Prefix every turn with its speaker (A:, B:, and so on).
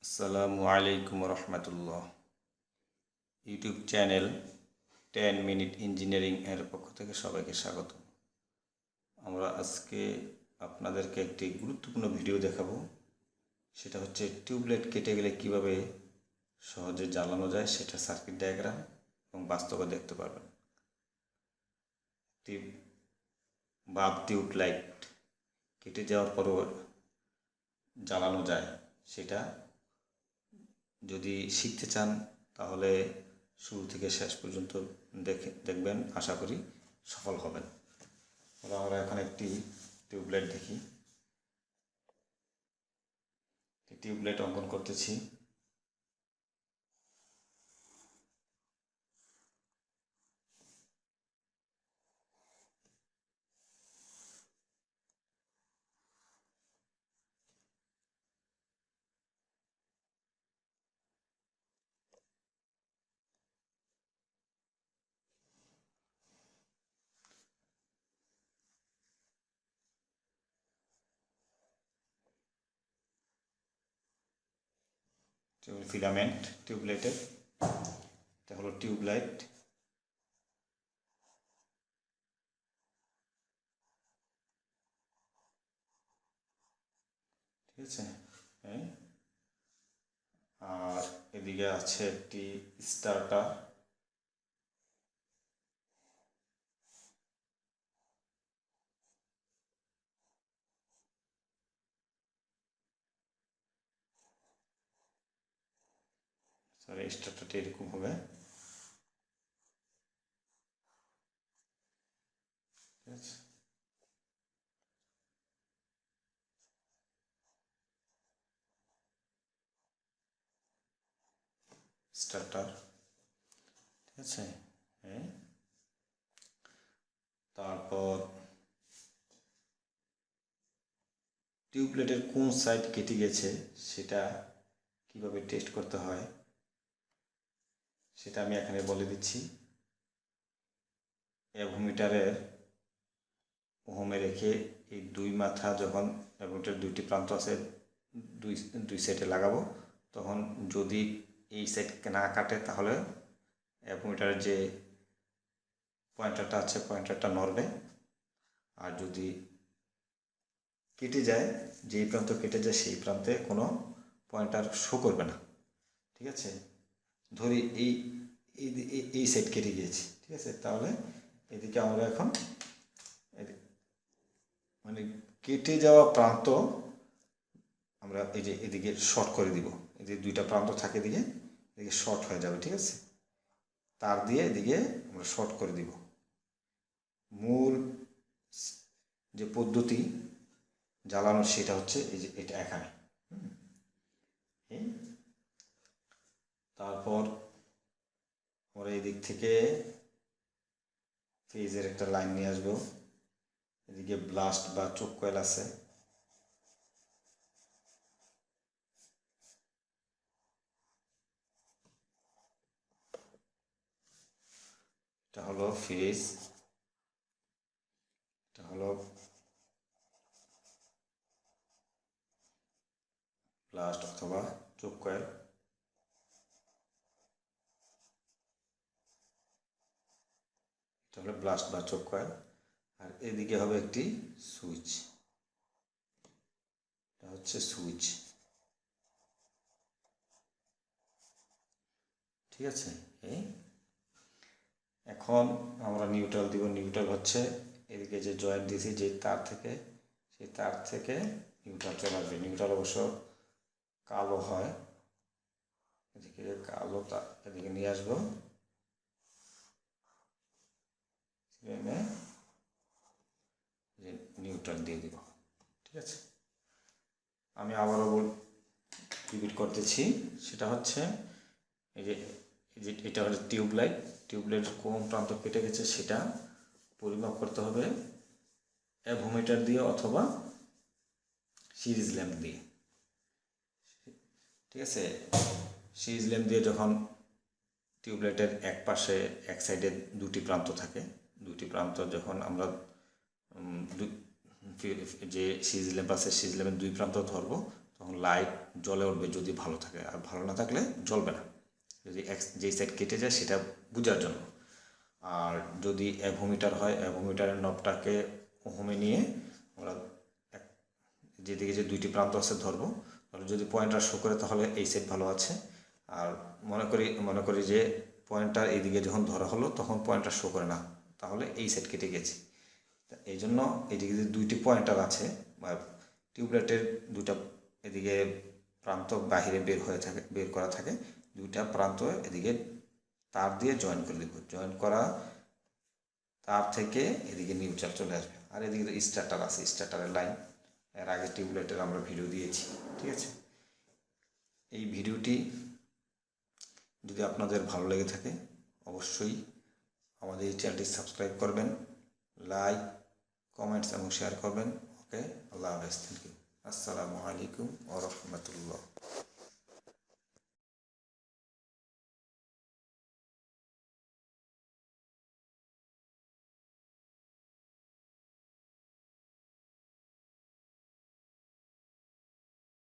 A: আসসালামু আলাইকুম রহমতুল্লাহ। YouTube channel 10 minute engineering এর পক্ষ থেকে সবাইকে স্বাগত। আমরা আজকে আপনাদেরকে একটি গুরুত্বপূর্ণ ভিডিও দেখাবো। সেটা হচ্ছে টিউবলাইট কেটে গেলে কিভাবে সহজে জ্বালানো যায়, সেটা সার্কিট ডায়াগ্রাম এবং বাস্তবে দেখতে পারবেন। বাল্ব টিউবলাইট কেটে যাওয়ার পরও জ্বালানো যায়, সেটা যদি শিখতে চান তাহলে শুরু থেকে শেষ পর্যন্ত দেখবেন, আশা করি সফল হবেন। আমরা এখন একটি টিউবলাইট দেখি। টিউবলাইট অঙ্কন করতেছি। ফিলামেন্ট টিউবলাইটের, এটা হলো টিউবলাইট। ঠিক আছে, আর এদিকে আছে একটি স্টার্টার। সরি, স্টার্টারটি এরকম হবে। ঠিক আছে, স্টার্টার। ঠিক আছে, তারপর টিউবলাইটের কোন সাইড কেটে গেছে সেটা কিভাবে টেস্ট করতে হয় সেটা আমি এখানে বলে দিচ্ছি। অ্যাভোমিটারের ওহমে রেখে এই দুই মাথা যখন অ্যাভোমিটারের দুইটি প্রান্ত আছে দুই সাইডে লাগাবো, তখন যদি এই সাইড না কাটে তাহলে অ্যাভোমিটারের যে পয়েন্টারটা আছে পয়েন্টারটা নড়বে। আর যদি কেটে যায়, যেই প্রান্ত কেটে যায় সেই প্রান্তে কোনো পয়েন্টার শো করবে না। ঠিক আছে, ধরি এই এই সাইড কেটে গিয়েছি। ঠিক আছে, তাহলে এদিকে আমরা এখন মানে কেটে যাওয়া প্রান্ত আমরা এই যে এদিকে শর্ট করে দিব। এই যে দুইটা প্রান্ত থাকে এদিকে শর্ট হয়ে যাবে। ঠিক আছে, তার দিয়ে এদিকে আমরা শর্ট করে দিব। মূল যে পদ্ধতি জ্বালানোর সেটা হচ্ছে এই যে এটা এখানে। তারপর আমরা এই দিক থেকে ফেজের একটা লাইন নিয়ে আসবো। এদিকে ব্লাস্ট বা চোক কয়েল আছে। এটা হলো ফেজ, এটা হলো ব্লাস্ট অথবা চোক কয়েল। এটা হলো ব্লাস্ট বা চোক কয়েল। আর এদিকে হবে একটি সুইচ, এটা হচ্ছে সুইচ। ঠিক আছে, এখন আমরা নিউট্রাল দিব। নিউট্রাল হচ্ছে এদিকে যে জয়েন্ট দিয়েছি যে তার থেকে, সেই তার থেকে নিউট্রাল চলে আসবে। নিউট্রাল অবশ্য কালো হয়, এদিকে কালো এদিকে নিয়ে আসবো, নিউট্রাল দিয়ে দিব। ঠিক আছে, আমি আবারও রিপিট করতেছি। সেটা হচ্ছে এই যে এটা হচ্ছে টিউবলাইট। টিউবলাইটের কোন প্রান্ত কেটে গেছে সেটা পরিমাপ করতে হবে অ্যাভোমিটার দিয়ে অথবা সিরিজ ল্যাম্প দিয়ে। ঠিক আছে, সিরিজ ল্যাম্প দিয়ে যখন টিউবলাইটের এক পাশে এক সাইডে দুটি প্রান্ত থাকে, দুটি প্রান্ত যখন আমরা যে সিরিজ ল্যাম্প আছে সিরিজ ল্যাম্পের দুই প্রান্ত ধরবো, তখন লাইট জ্বলে উঠবে যদি ভালো থাকে, আর ভালো না থাকলে জ্বলবে না। যদি যেই সাইড কেটে যায় সেটা বোঝার জন্য। আর যদি অ্যাভোমিটার হয়, অ্যাভোমিটারের নবটাকে ওহমে নিয়ে আমরা যেদিকে যে দুইটি প্রান্ত আছে ধরবো, তাহলে যদি পয়েন্টার শো করে তাহলে এই সাইড ভালো আছে। আর মনে করি যে পয়েন্টার এইদিকে যখন ধরা হলো তখন পয়েন্টার শো করে না, তাহলে এই সাইড কেটে গেছে। এই জন্য এদিকে যে দুইটি পয়েন্টার আছে বা টিউবলাইটের দুইটা এদিকে প্রান্ত বাহিরে বের করা থাকে, দুইটা প্রান্ত এদিকে তার দিয়ে জয়েন করে দেবো। জয়েন করা তার থেকে এদিকে নিউট্রাল চলে আসবে। আর এদিকে স্টার্টার আছে, স্টার্টারের লাইন এর আগে টিউবলাইটের আমরা ভিডিও দিয়েছি, ঠিক আছে। এই ভিডিওটি যদি আপনাদের ভালো লেগে থাকে অবশ্যই আমাদের এই চ্যানেলটি সাবস্ক্রাইব করবেন, লাইক, কমেন্টস এবং শেয়ার করবেন। ওকে, আল্লাহ হাফেজ, থ্যাংক ইউ, আসসালামু আলাইকুম ওয়া রাহমাতুল্লাহ।